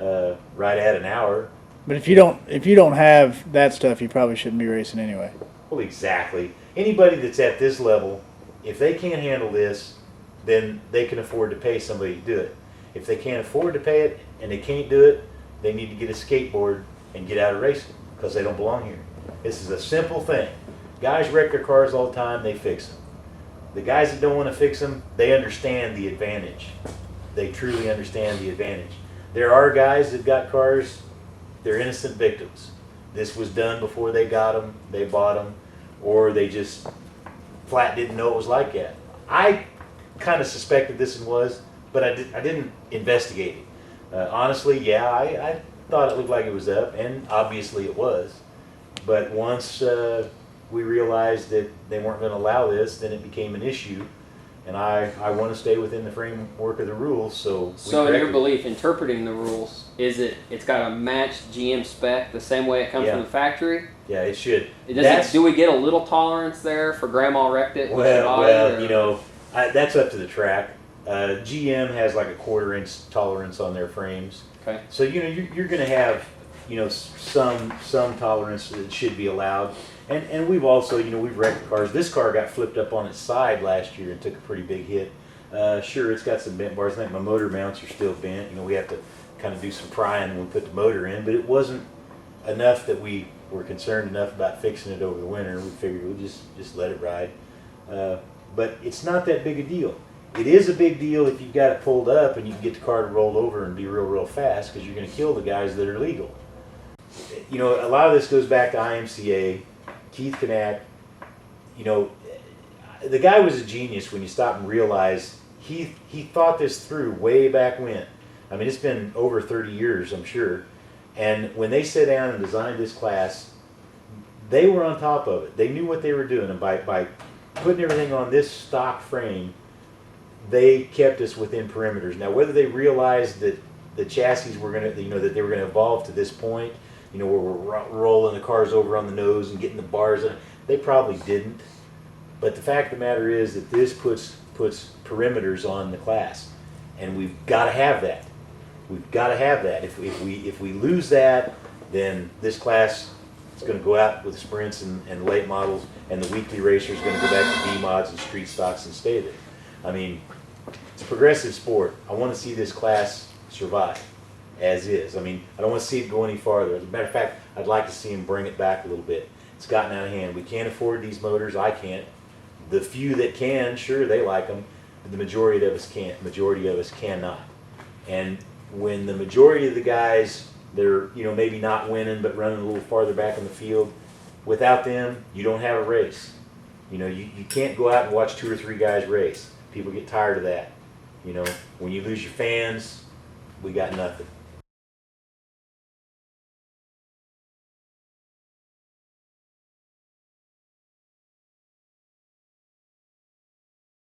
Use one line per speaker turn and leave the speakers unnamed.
right at an hour.
But if you don't have that stuff, you probably shouldn't be racing anyway.
Well, exactly. Anybody that's at this level, if they can't handle this, then they can afford to pay somebody to do it. If they can't afford to pay it and they can't do it, they need to get a skateboard and get out of racing because they don't belong here. This is a simple thing. Guys wreck their cars all the time, they fix them. The guys that don't want to fix them, they understand the advantage. They truly understand the advantage. There are guys that got cars, they're innocent victims. This was done before they got them, they bought them, or they just flat didn't know it was like that. I kind of suspected this one was, but I didn't investigate it. Honestly, yeah, I thought it looked like it was up, and obviously it was. But once we realized that they weren't going to allow this, then it became an issue. And I want to stay within the framework of the rules, so.
So in your belief, interpreting the rules, it's got to match GM spec the same way it comes from the factory?
Yeah, it should.
Do we get a little tolerance there for Grandma wrecked it?
Well, you know, that's up to the track. GM has like a 1/4 inch tolerance on their frames.
Okay.
So you know you're going to have some tolerance that should be allowed. And we've also, we've wrecked cars. This car got flipped up on its side last year and took a pretty big hit. Sure, it's got some bent bars. I think my motor mounts are still bent. We have to kind of do some prying when we put the motor in, but it wasn't enough that we were concerned enough about fixing it over the winter. We figured we'd just let it ride. But it's not that big a deal. It is a big deal if you've got it pulled up and you can get the car to roll over and be real fast, because you're going to kill the guys that are legal. A lot of this goes back to IMCA. Keith Knack, the guy was a genius when you stop and realize he thought this through way back when. I mean, it's been over 30 years, I'm sure. And when they sat down and designed this class, they were on top of it. They knew what they were doing, and by putting everything on this stock frame, they kept us within perimeters. Now, whether they realized that the chassis were going to, that they were going to evolve to this point, where we're rolling the cars over on the nose and getting the bars in, they probably didn't. But the fact of the matter is that this puts perimeters on the class, and we've got to have that. We've got to have that. If we lose that, then this class is going to go out with sprints and late models, and the weekly racer is going to go back to D mods and street stocks and stay there. I mean, it's a progressive sport. I want to see this class survive as is. I mean, I don't want to see it go any farther. As a matter of fact, I'd like to see him bring it back a little bit. It's gotten out of hand. We can't afford these motors. I can't. The few that can, sure, they like them, but the majority of us can't. Majority of us cannot. And when the majority of the guys, they're maybe not winning but running a little farther back in the field, without them, you don't have a race. You can't go out and watch 2 or 3 guys race. People get tired of that. When you lose your fans, we got nothing.